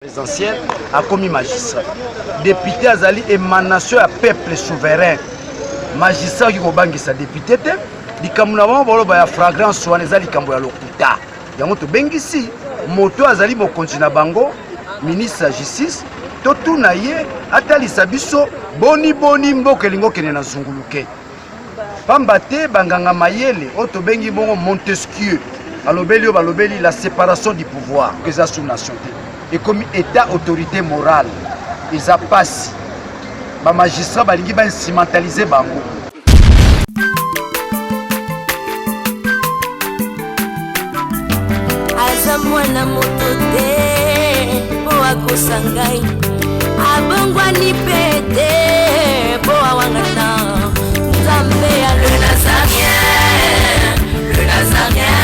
Présidentiel a commis magistrat. Député Azali émanation à peuple souverain. Magistrat qui kobangi sa député te. Likamuna mama bolo ba ya fragrance wana ezali likambo ya lokuta. Yango to bengisi moto Azali mokonzi na bango ministre ya justice to tuna ye atalisa biso boni mboka lingo kene na zunguluke. Pamba te banganga mayele o to bengi bongo Montesquieu. Balobeli la séparation du pouvoir que ça sous nation. Et comme état autorité morale, ils a passé. Les magistrats balingi ba instrumentaliser bango. Azamwana motote po akosangai abongwa ni pete po awangata Nzambe ya le Nazarien le Nazarien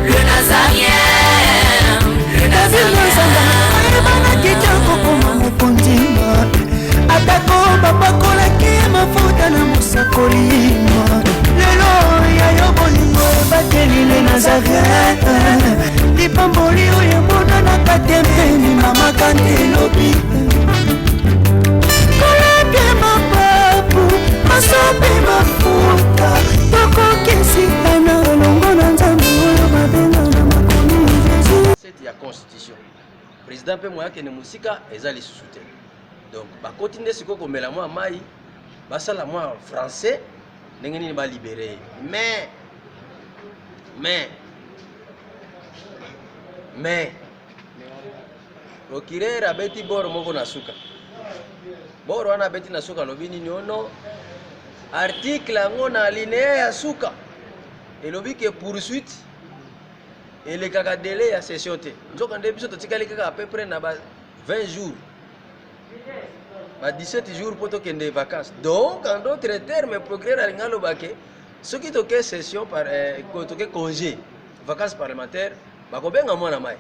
le Nazarien le Nazarien bana kitoko kuma mukundima atako babakola ki mafuta na musakolima lelo ya yobolingo bateli le Nazarien lipamboli oyo mbona na katempeni mama kandelobi koleke mapapu masope mafuta tokokesikana longo na Nzambe oyo babenga na makomi Jésus. C'est la constitution. Président pe moya ke ne musika ezali sous-soutien. Donc ba continuer siko komela moi mai basala moi français ndenge nini ba libérer. Mais procureur abeti boro moko na suka. Boro wana abeti na suka lobi nini ono article ngo na alinéa ya suka. Elobi ke poursuite et le kaka délai à session te. Nzoka nde biso totikali kaka à peu près na ba 20 jours. Ba 17 jours pour tokende vacances. Donc en d'autres termes procureur alingalo bake soki toke session par toke congé vacances parlementaires bakobenga mwana mai.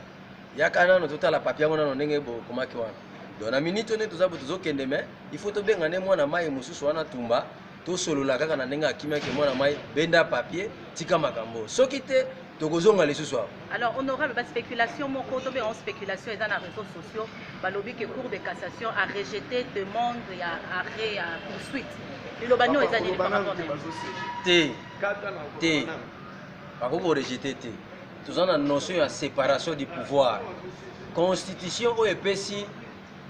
Yakana no totala papier ngona no ndenge bo komaki wana. Donc na minute ne tozabu tozokende mais il faut tobenga ne mwana mai mususu wana tumba to solola kaka na ndenge akimia ke mwana mai benda papier tika makambo. Soki te alors, on aura une spéculation, mon côté, en spéculation, et dans les réseaux sociaux, balobi que Cour de cassation a rejeté demande et arrêt à poursuite. Le Lobano est allé par rapport à T. Par contre, rejeté T. Tout ça, on a une notion de séparation du pouvoir. Constitution ou EPC,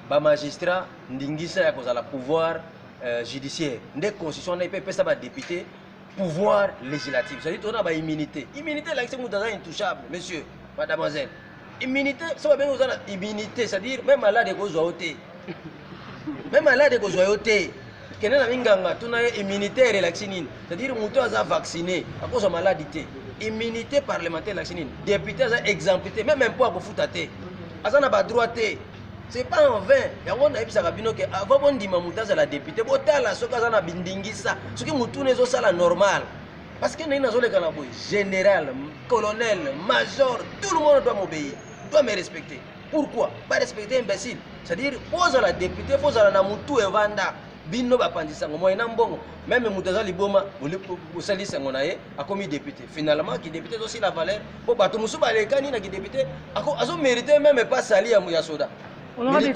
ba magistrat, ndingisa ya kozala pouvoir judiciaire. Ndé constitution na EPC ça va député. Pouvoir législatif, c'est-à-dire qu'on a une immunité. Immunité, là, c'est intouchable, monsieur, mademoiselle. Immunité, ça va bien vous avoir immunité, c'est-à-dire même malade de gozoyoté. Même malade de gozoyoté. Quel est la minganga? Tu as une immunité relaxinine, c'est-à-dire que tu as vacciné à cause de la maladie. Immunité parlementaire relaxinine. Député a exempté, même un peu à foutre. Azana ba droit. C'est pas en vain. Yango na ebisa kabino ke avant bon dima mutaza la députée botala soka za na bindingisa soki mutu nezo sala normal parce que na zo le kana boy général colonel major tout le monde doit m'obéir doit me respecter. Pourquoi pas respecter imbécile, c'est-à-dire pose la députée pose la na mutu evanda bino ba pandisa ngo moyena mbongo même mutaza liboma au salisa ngo na ye akomi député finalement qui député aussi la valeur pour bato musu ba lekani na ki député ako azo mériter même pas sali ya soda. On aura des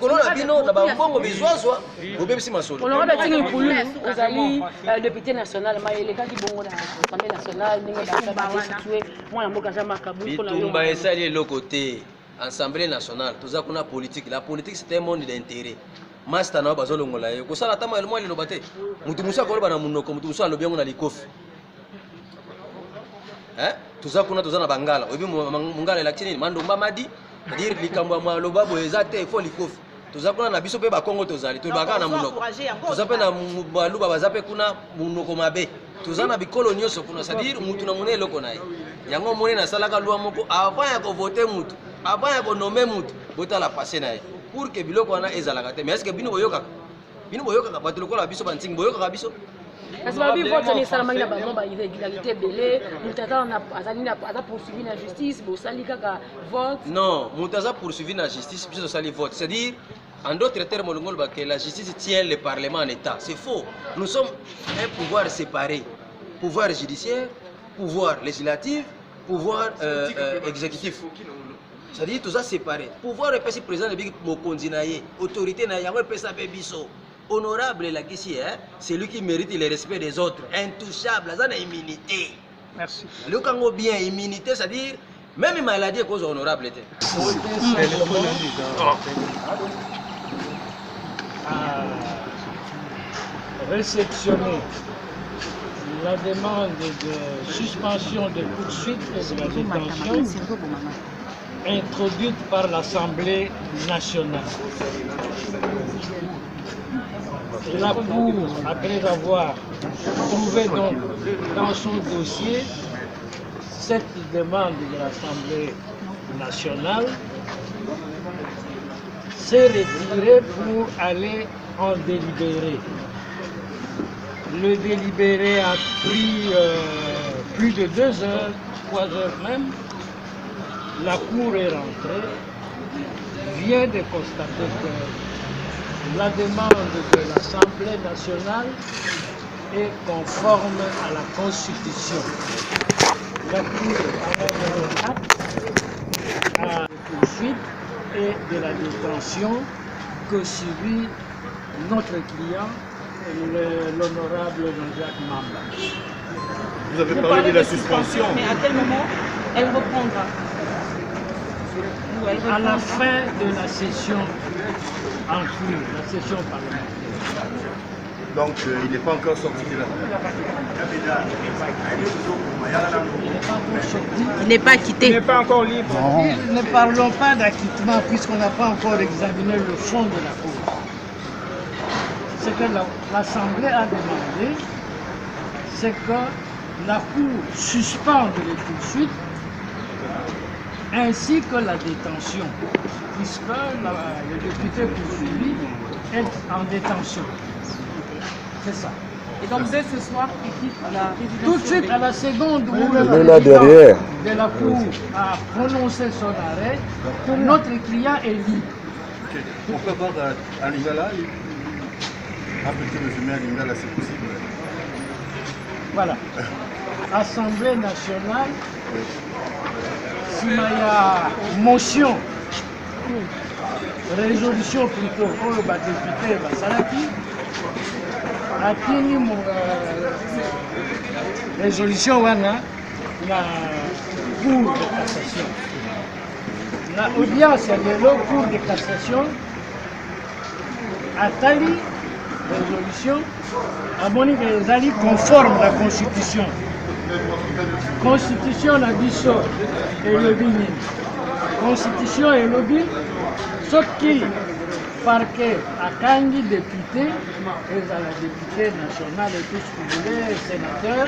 député national, mais les gars qui vont à l'Assemblée nationale, Assemblée nationale, tout ça qu'on a politique. La politique c'est un monde d'intérêt. Master na bazolo ngolaye. Ko sala tama elmo ali lobate. Mutu musa ko bana munoko, mutu musa lobi ngo na likofi. Tout ça qu'on a tous na bangala. Obi mungala lakini mandomba madi. C'est-à-dire likambo ma lobabo ezate il faut likofi. Tozakuna na biso pe ba Kongo tozali to baka na munoko. Tozape na baluba bazape kuna munoko mabe. Tozana bikolo nyoso kuna c'est-à-dire mutu na monene loko naye. Yango monene na salaka loi moko avant ya ko voter mutu, avant ya ko nommer mutu, bota la passer naye. Pour que biloko wana ezalaka te. Mais est-ce que bino boyoka? Bino boyoka ba toloko la biso banting boyoka biso? Parce que la vote ni salama ina ba irrégularité belé, mutata na azali na poursuivi la justice, bo sali kaka vote. Non, mutata poursuivi la justice, biso sali vote. C'est-à-dire en d'autres termes que la justice tient le parlement en état. C'est faux. Nous sommes un pouvoir séparé. Pouvoir judiciaire, pouvoir législatif, pouvoir exécutif. C'est-à-dire tout ça séparé. Pouvoir repasser président de Mokonzi naye, autorité naye, yango pesa pe biso. Honorable là ici, hein, c'est lui qui mérite le respect des autres, intouchable, ça a immunité. Merci. Le Congo bien immunité, c'est-à-dire même une maladie est cause honorable. Réceptionner la demande de suspension de poursuite et de la détention introduite par l'Assemblée nationale. La Cour, après avoir trouvé donc dans son dossier cette demande de l'Assemblée nationale, s'est retirée pour aller en délibéré. Le délibéré a pris plus de 2 heures, 3 heures même. La Cour est rentrée, vient de constater que la demande de l'Assemblée nationale est conforme à la Constitution. La Cour a donné acte à la poursuite et de la détention que subit notre client, l'honorable Jean-Jacques Mamba. Vous avez parlé de la suspension. Mais à quel moment elle reprendra? À la fin de la session en cours, la session parlementaire. Donc il n'est pas encore sorti de la Il n'est pas quitté. Il n'est pas encore libre. Ne parlons pas d'acquittement puisqu'on n'a pas encore examiné le fond de la cause. Ce que l'Assemblée a demandé, c'est que la Cour suspende les poursuites ainsi que la détention, puisque le député poursuivi est en détention. C'est ça. Et donc dès ce soir, il quitte la résidence. Tout de suite, à la seconde où le là derrière de la Cour a prononcé son arrêt, notre client est libre. Okay. On peut avoir un Lingala, un petit résumé à Lingala, c'est possible. Voilà. Assemblée nationale, s'il y a motion, résolution plutôt, pour le député Basalaki, a tenu mon résolution wana la Cour de cassation. La audience de la Cour de cassation a tali résolution a moni que ezali conforme à la Constitution. Constitution na biso elobi nini? Constitution elobi soki parquet akangi député ezala député national et tout ce que vous voulez, sénateur,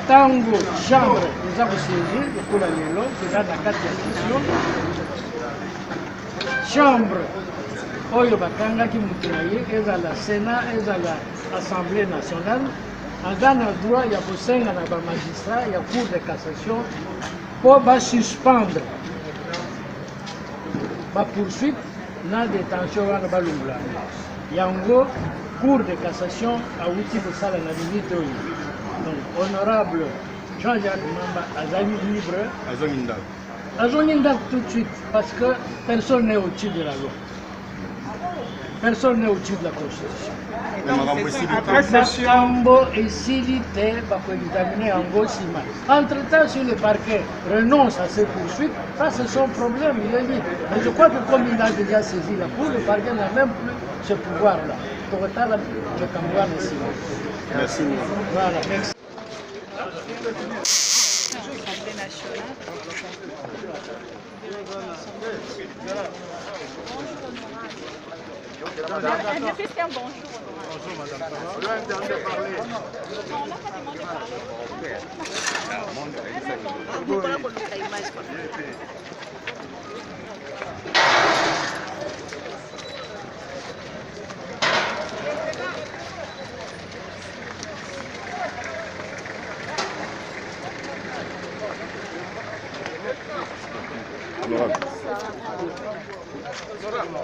tango chambre eza kosaisir lokola lelo eza na kati ya session, chambre oyo bakangaki moto na ye ezala sénat ezala assemblée nationale, aza na droit ya kosenga na bamagistrat ya cour de cassation mpo basuspendre bapoursuite na détention wana balongolana yango cour de cassation awuti kosala na limite oyo. Donc honorable Jean-Jacques Mamba azali libre, azongi ndako tout de suite parce que personne n'est au-dessus de la loi, personne n'est au-dessus de la Constitution. Makambo esili te bakoexaminer yango nsima. Entre-temps, si le parquet renonce à ses poursuites, ça c'est son problème, il est libre. Mais je crois que comme il a déjà saisi la Cour, le parquet n'a même plus ce pouvoir-là. Pour autant, le Cambouan est silence. Merci. Voilà, merci. Bonjour madame. On a demandé de parler. On n'a pas demandé de parler.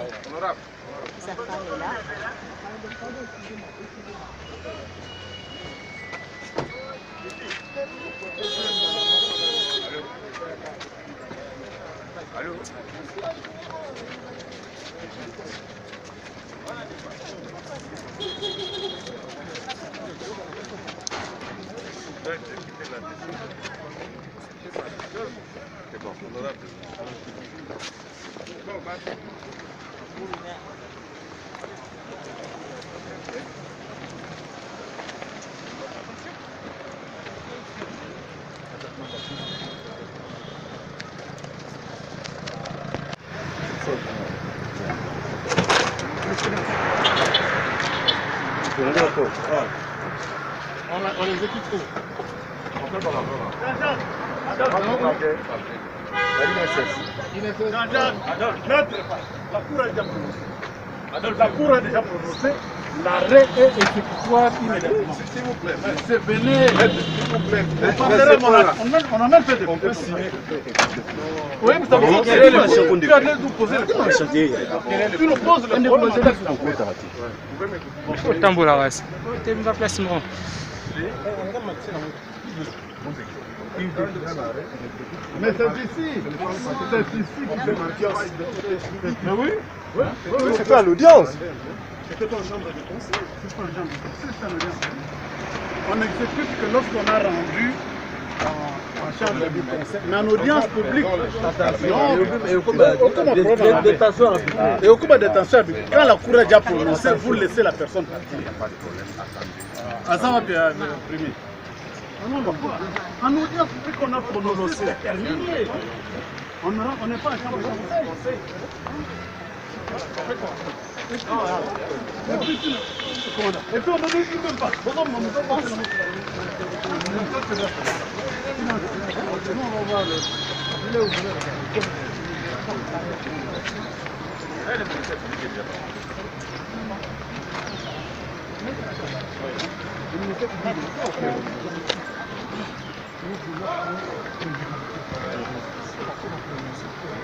Honorable. Sa femme est là. Allô. C'est bon, honorable. On les équipe où? La Cour a déjà prononcé, l'arrêt est exécutoire immédiatement. S'il vous plaît, venez, s'il vous plaît. On a même fait des comptes. Oui, vous savez, tu allais nous poser le problème. Tu nous poses le problème. Tambour la race. Tu me place moi. Mais c'est ici. C'est ici qu'on fait l'audience. Mais oui. C'est pas l'audience. C'est pas une chambre de conseil. C'est pas une chambre de conseil, c'est l'audience. On exécute que lorsqu'on a rendu en chambre du conseil, mais en audience publique. Et au coup de détention, quand la cour a déjà prononcé, vous laissez la personne partir. À ça, on va primer. En audience publique, on a prononcé, c'est terminé. On n'est pas en chambre de conseil. Et puis on ne dit même pas.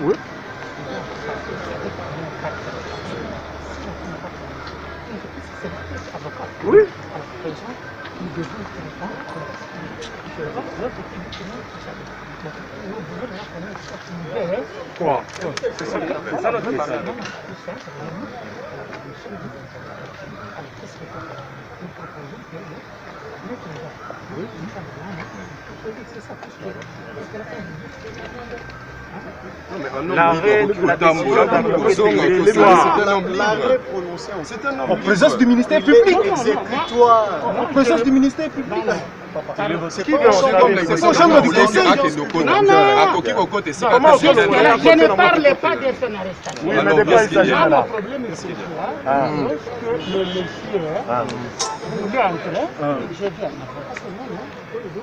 Oui. Oui. Quoi? C'est ça notre message. L'arrêt prononcé en présence du ministère public. Exécutoire. En présence du ministère public. Je ne parlais pas de son arrestation. Oui, mais de quoi il s'agit là? Le problème est que lorsque le monsieur voulait entrer, j'ai dit à ma femme, parce que non,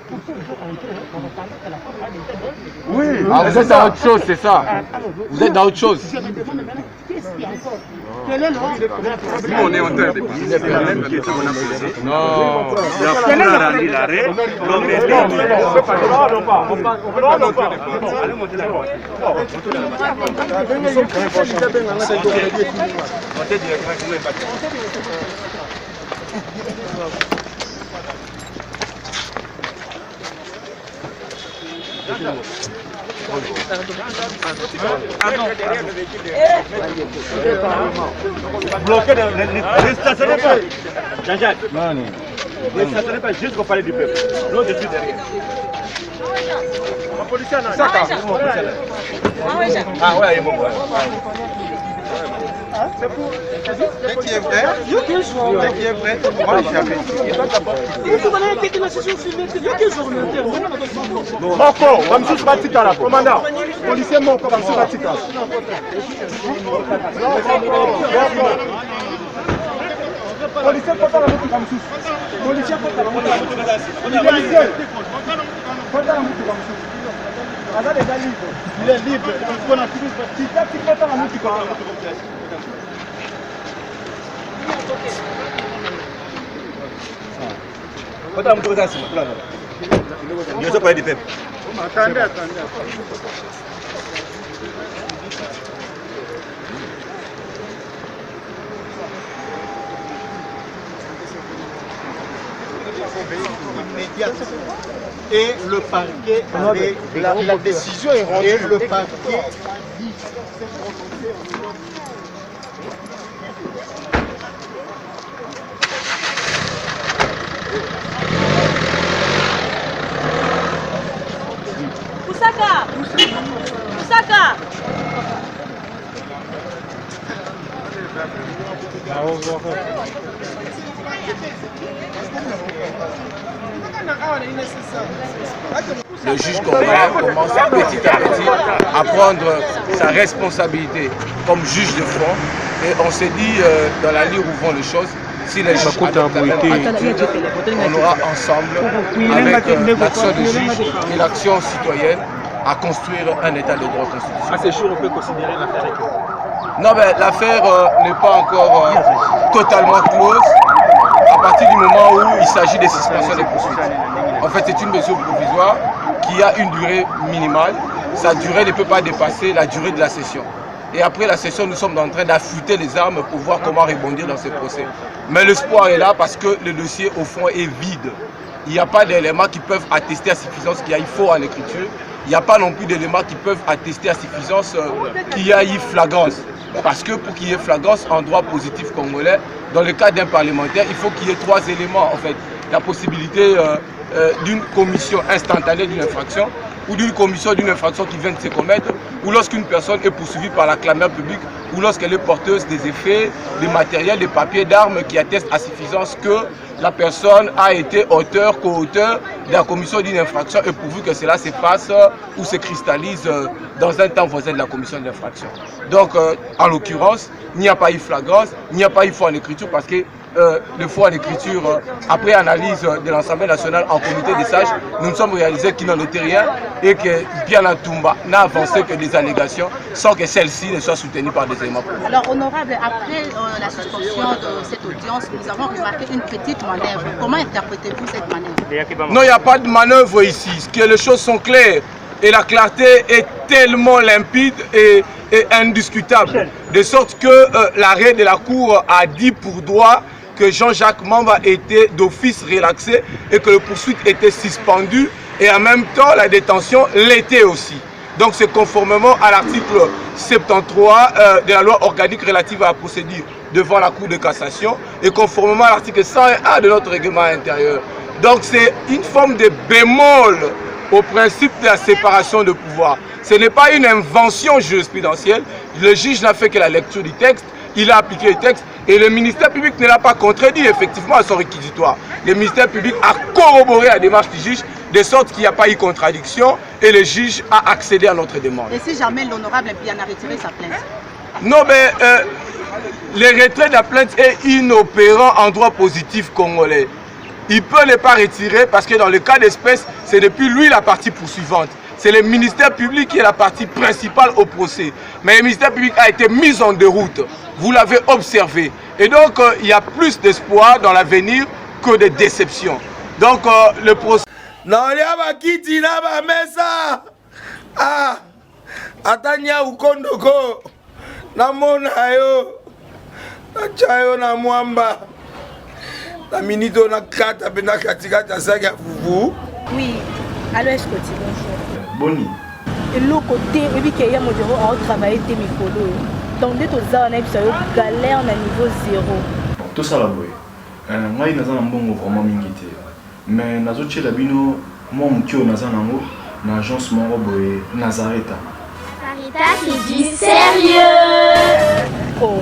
pour toujours entrer, on attendait que la porte a déjà donné. Oui, Vous êtes dans autre chose, c'est ça? Vous êtes dans autre chose? Je me demande maintenant, qu'est-ce qu'il y a encore? Quel est le Nous, on est en train de parler. C'est la même question qu'on a posée. Non. La Cour a rendu l'arrêt. Bloqué ne stationnez pas. Jean-Jacques. Ne stationnez pas juste pour parler du peuple. L'autre, je suis derrière. Ah ouais, il est bon. C'est pour. Qui est vrai? Qui est vrai? Moi, je suis avec. Moko, Ramsus Batikala, commandant. Policier Moko, Ramsus Batikala. Policier porte la moto Ramsus. Policier porte la moto Ramsus. Policier porte la moto Ramsus. Il est libre. Il porte la moto Ramsus. Quand on ça, c'est là. Je vais parler du peuple. Attendez. immédiate. Et le parquet avait... La décision est rendue. Et le parquet... Poussaka. Le juge congolais commence petit à petit à prendre sa responsabilité comme juge de fond. Et on s'est dit, dans la ligne où vont les choses, si les juges adoptent la même attitude, on aura ensemble, avec l'action du juge et l'action citoyenne, à construire un état de droit constitutionnel. À ce jour, on peut considérer l'affaire close. Non, mais l'affaire n'est pas encore totalement close à partir du moment où il s'agit des suspensions des poursuites. En fait, c'est une mesure provisoire qui a une durée minimale. Sa durée ne peut pas dépasser la durée de la session. Et après la session, nous sommes en train d'affûter les armes pour voir comment rebondir dans ces procès. Mais l'espoir est là parce que le dossier, au fond, est vide. Il n'y a pas d'éléments qui peuvent attester à suffisance qu'il y a faux en écriture. Il n'y a pas non plus d'éléments qui peuvent attester à suffisance qu'il y a eu flagrance. Parce que pour qu'il y ait flagrance en droit positif congolais, dans le cas d'un parlementaire, il faut qu'il y ait 3 éléments en fait. La possibilité d'une commission instantanée d'une infraction, ou d'une commission d'une infraction qui vient de se commettre, ou lorsqu'une personne est poursuivie par la clameur publique, ou lorsqu'elle est porteuse des effets, des matériels, des papiers, d'armes qui attestent à suffisance que la personne a été auteur, co-auteur de la commission d'une infraction et pourvu que cela se passe ou se cristallise dans un temps voisin de la commission d'infraction. Donc, en l'occurrence, il n'y a pas eu flagrance, il n'y a pas eu faux en écriture parce que le faux en écriture, après analyse de l'Assemblée nationale en comité des sages, nous nous sommes réalisés qu'il n'en était rien et que Biana Toumba n'a avancé que des allégations sans que celles-ci ne soient soutenues par des éléments. Alors, honorable, après la suspension de cette audience, nous avons remarqué une petite manœuvre. Comment interprétez-vous cette manœuvre? Non, il n'y a pas de manœuvre ici. Les choses sont claires et la clarté est tellement limpide et indiscutable. De sorte que l'arrêt de la Cour a dit pour droit que Jean-Jacques Mamba était d'office relaxé et que le poursuite était suspendu et en même temps la détention l'était aussi. Donc c'est conformément à l'article 73 de la loi organique relative à la procédure devant la Cour de cassation et conformément à l'article 101 de notre règlement intérieur. Donc c'est une forme de bémol au principe de la séparation de pouvoir. Ce n'est pas une invention jurisprudentielle. Le juge n'a fait que la lecture du texte, il a appliqué le texte et le ministère public ne l'a pas contredit effectivement à son réquisitoire. Le ministère public a corroboré la démarche du juge de sorte qu'il n'y a pas eu contradiction et le juge a accédé à notre demande. Et si jamais l'honorable bien a retiré sa plainte? Non, mais le retrait de la plainte est inopérant en droit positif congolais. Il peut ne pas retirer parce que dans le cas d'espèce, c'est depuis lui la partie poursuivante. C'est le ministère public qui est la partie principale au procès. Mais le ministère public a été mis en déroute. Vous l'avez observé. Et donc, il y a plus d'espoir dans l'avenir que de déception. Donc, le procès... Atanya ukondoko namona yo nachayo na mwamba na minito na kata pena katikata saka fufu. Oui, alors est-ce que tu bonjour. Boni. Et le côté et puis qu'il y a mon bureau à travailler tes micros. Donc dès aux ans on a eu galère na niveau 0. Tout ça là boy. Ngai naza na mbongo vraiment mingi te. Mais nazo tchela bino moi mukio naza nango na agence moko boy Nazareta. C'est du sérieux. Oh.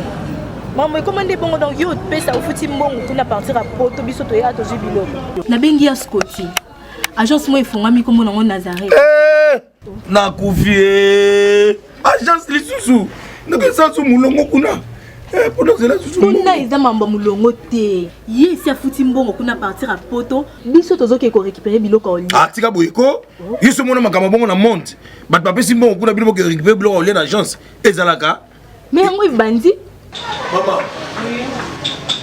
Maman, comment est bon donc yo pesa au fouti mbongo pour na partir à poto biso to ya to jubilo. Na bengi ya Scotty. Agence moi ifungami comme na Nazareta. Na kufie. Agence lisusu. Ndeke sansu mulongo kuna. Pour cela susu. Kuna eza mamba mulongo te. Ye si afuti mbongo kuna partir à poto biso tozo ke ko récupérer biloko oli. Ah tika boyeko. Yeso mona makamba bongo na monte. Bat papa si mbongo kuna biloko ke récupérer biloko oli na agence. Ezalaka. Mais yango bandi. Maman.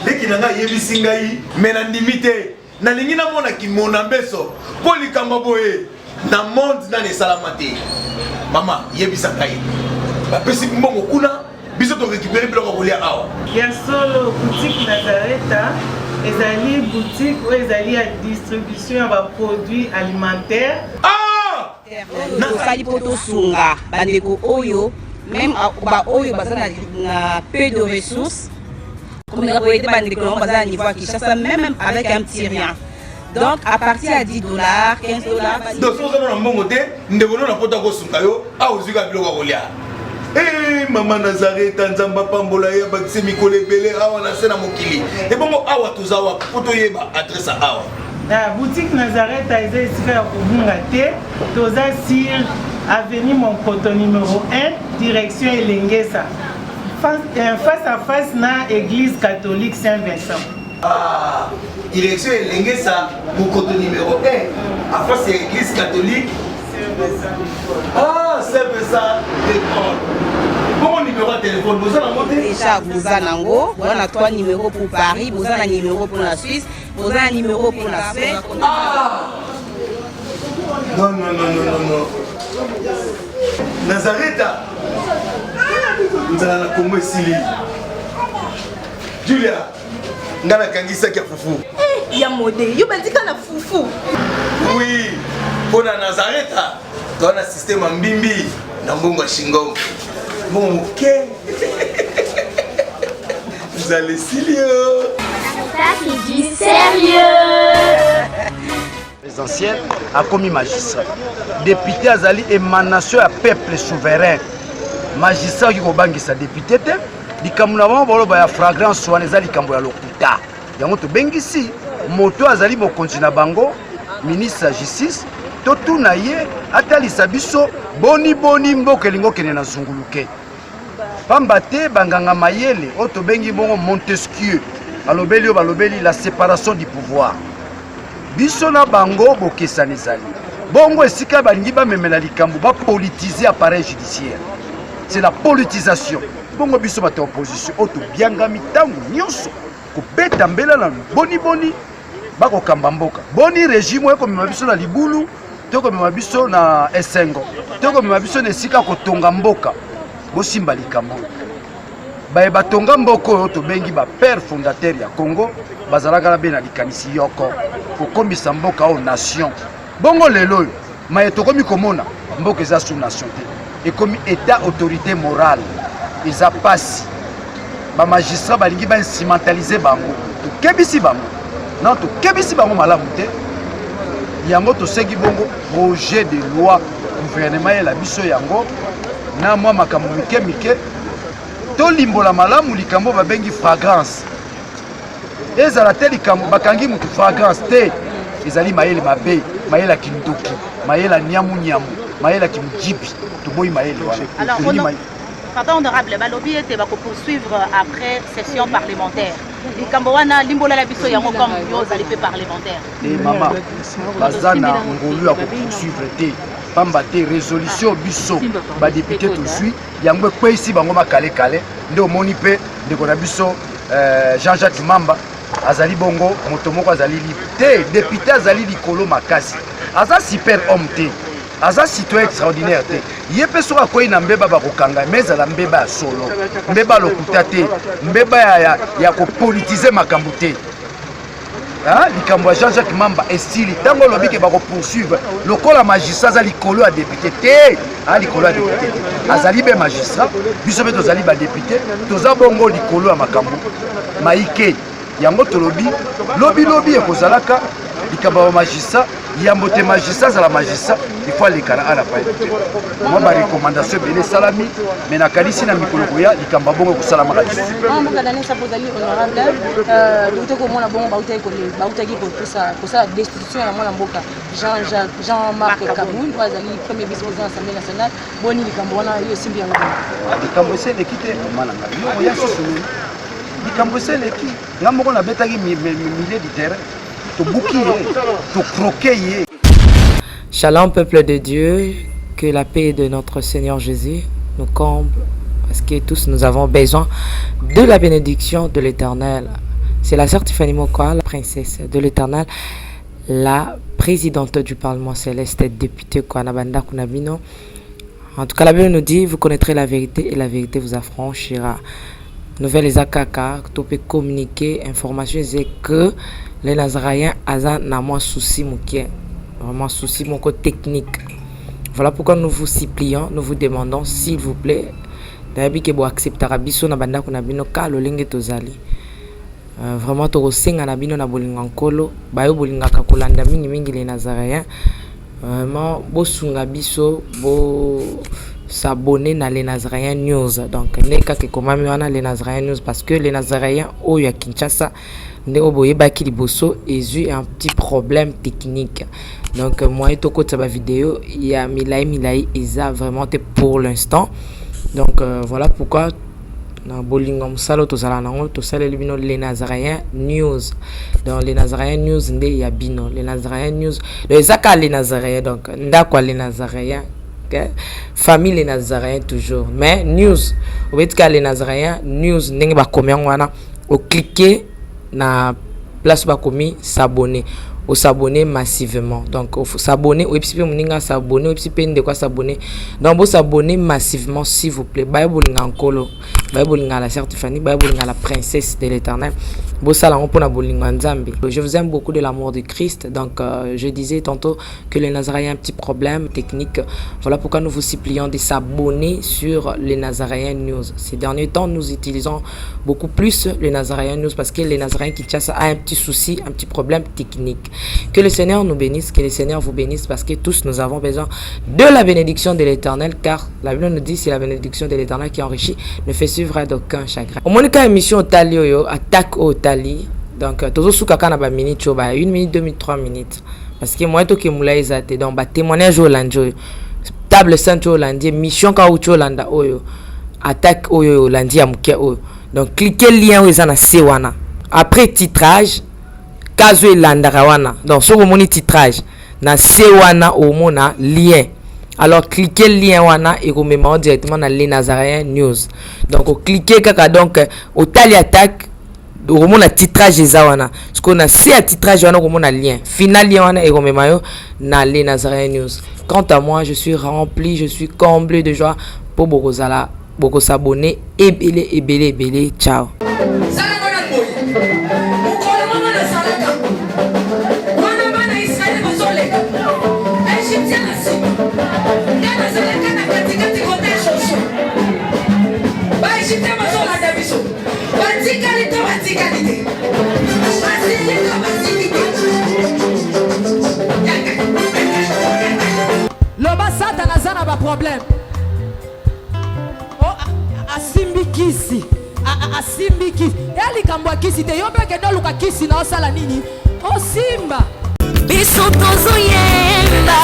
Deki nanga yebisi ngai mena ndimite. Na lingi na mona ki mona mbeso. Poli kamba boye. Na monde na ne salamate. Maman yebisa ngai. Papa si mbongo kuna biso to récupérer biloko oli awa. Ya solo boutique Nazareta ezali boutique ou ezali ya distribution ya produits alimentaires. Tosali po tosunga bandeko oyo même ba oyo baza na peu de ressources comme la boyete bandeko on baza à niveau à Kinshasa même avec un petit rien. Donc à partir à $10, $15. Donc si on a un bon côté, nous devons nous apporter au sungayo à ozuga biloko kolia. Eh maman Nazareth Tanzamba Pambola ya bakse mikole belé awa na sena mokili. Et bon awa tozawa poto yeba adresse awa. La boutique Nazareth a été ici à Kubungate, Toza sur avenue Monkoto numéro 1, direction Elengesa. Face à face na église catholique Saint-Vincent. Ah, direction Elengesa, Monkoto numéro 1, à face à l'église catholique Saint-Vincent. Ah, Saint-Vincent, d'accord. Bon numéro de téléphone, vous avez monté déjà, vous avez on a 3 numéros pour Paris, vous avez un numéro pour la Suisse, vous avez un numéro pour la Suède. Ah non, non, non, non, non, non. Nazareth, nous allons la Congo ici. Julia, nous allons kangisa kia foufou. Eh, ya modé, yo bandika na foufou. Oui, pour la Nazareth, tu as un système en bimbi, dans Bongo Shingom. Bon, ok. Vous allez sérieux. Ça qui dit sérieux. Les anciens a commis magistrat. Député Azali émanation à peuple souverain. Magistrat qui kobangi sa député te. Likamuna mama bolo ba ya fragrance soane za likambo ya lokuta. Yango to bengisi moto Azali mokonzi na bango ministre de justice totu na ye atalisa biso boni mboka elingo kene na zunguluke. Pamba te banganga mayele oto bengi bongo Montesquieu balobeli yo balobeli la séparation du pouvoir. Biso na bango bokesani ezali. Bongo esika balingi bamemela likambo ba politiser appareil judiciaire. C'est la politisation. Bongo biso bato opposition oto bianga mitango nyonso ko beta mbela na boni bako kamba mboka. Boni régime eko mema biso na libulu, toko mema biso na esengo. Toko mema biso na esika ko tonga mboka. Bosimba likambo. Bae batonga mboko oyo to bengi ba père fondateur ya Congo, bazalaka na bena likanisi yoko ko kombisa mboka o nation. Bongo lelo maye to komi komona mboka eza sous nation te. Et comme état autorité morale, ils a passé. Ba magistrat balingi ba instrumentaliser bango. To kebisi bango. Non to kebisi bango malamu te. Yango to sengi bongo projet de loi gouvernement ya la biso yango na mwa makambo mike to limbola malamu likambo babengi fragrance. Ezala te likambo bakangi mutu fragrance te. Ezali mayele mabe, mayela kindoki, mayela nyamu, mayela kimjibi. Tuboyi mayele wana. Alors, pardon honorable, balobi ete bako poursuivre après session parlementaire. Likambo wana limbola la biso yango comme yo zali pe parlementaire. Eh maman, bazana ngolu ya ko poursuivre te. Pamba te résolution biso ba député tout suit yango ko ici bango makale ndo moni pe ndeko na biso Jean-Jacques Mamba azali bongo moto moko azali libre te député azali likolo makasi aza super homme te aza citoyen extraordinaire te yepe soka koyi na mbeba bakokanga mais ala mbeba ya solo mbeba lokuta te mbeba ya ko politiser makambo te. Ah, likambo ya Jean-Jacques Mamba estili tango lobike bako poursuivre lokola magistrat za likolo ya député te. Ah, likolo ya député te azali be magistrat biso be tozali ba député toza bongo likolo ya makambo maike yango tolobi lobi ekozalaka likambo ya magistrat yambo te magistrat za la magistrat il faut aller kana ala pa moi ba recommandation bele salami mais na kalisi na mikolo koya likambo bongo ko salama ka disu mboka dane sa pozali honorable doute ko mona bongo bautaki ko ça destitution ya mona mboka Jean-Marc Kaboul azali premier vice-président de l'Assemblée nationale boni likambo wana yo simbi yango likambo c'est l'équité mona nga yo ya sulu likambo c'est l'équité ngambo na betaki milieu du terrain to boukier to croquer. Shalom peuple de Dieu, que la paix de notre Seigneur Jésus nous comble, parce que tous nous avons besoin de la bénédiction de l'Éternel. C'est la sœur Tiffany Mokoa, la princesse de l'Éternel, la présidente du Parlement céleste, députée Kwanabanda Kunabino. En tout cas, la Bible nous dit, vous connaîtrez la vérité et la vérité vous affranchira. nouvelle ezakaka to peut communiquer information c'est que les Nazaréens ont un souci moké, vraiment souci moko technique. Voilà pourquoi nous vous supplions, nous vous demandons s'il vous plaît d'ailleurs que vous acceptera biso na banda kuna bino ka lolenge tozali. Vraiment to senga na bino na bolinga nkolo bayo bolinga ka kolanda mingi les Nazaréens. Vraiment bosunga biso bo s'abonner dans les Nazaréens News. Donc neka ke komami wana les Nazaréens News parce que les Nazaréens oyo ya Kinshasa ne oboye baki liboso ezu un petit problème technique. Donc moi et toko taba vidéo il y a milai eza vraiment pour l'instant. Donc voilà pourquoi na bolingo musalo tozala nango tosala bino les Nazaréens News. Donc les Nazaréens News nde ya bino les Nazaréens News les zaka les Nazaréens donc ndakwa les Nazaréens okay? Famille les Nazaréens toujours mais news au betka les Nazaréens News ndenge ba komia wana o cliquer na place ba komi s'abonner au s'abonner massivement donc il faut s'abonner au epipe moninga s'abonner au epipe de quoi s'abonner donc vous s'abonner massivement s'il vous plaît bible ngakolo bible ngala certifié bible ngala princesse de l'Éternel bo sala on pona bolinga nzambe. Je vous aime beaucoup de l'amour de Christ. Donc je disais tantôt que les Nazaréens ont un petit problème technique. Voilà pourquoi nous vous supplions de s'abonner sur les Nazaréens News. Ces derniers temps nous utilisons beaucoup plus les Nazaréens News parce que les Nazaréens Kinshasa a un petit souci, un petit problème technique. Que le Seigneur nous bénisse, que le Seigneur vous bénisse parce que tous nous avons besoin de la bénédiction de l'Éternel car la Bible nous dit c'est la bénédiction de l'Éternel qui enrichit ne fait suivre d'aucun chagrin. Au moins quand émission au Talio attaque au Tali donc toujours sous kaka na ba minute ba 1 minute 2 minutes 3 minutes parce que moi to ke mula ezate donc ba témoignage Hollande table sainte Hollande mission ka ucho Hollande oyo attaque oyo Hollande ya muke oyo donc cliquez lien oyo na se wana après titrage kazo elandaka wana donc sur moni titrage na se wana o mona lien alors cliquez lien wana et vous mettez directement dans les Nazaréens News donc cliquez kaka donc au tali attaque au moment titrage ezawana parce qu'on a si à titrage wana au moment lien final lien wana et on met mayo na les Nazaréens News. Quant à moi je suis rempli, je suis comblé de joie pour bokozala boko s'abonner et belé ciao. Loba Satan azana ba problème. Oh asimbi kisi. Asimbi kisi. Yali kambwa kisi te yobe ke no luka kisi na osala nini? O simba. Biso tozo yemba.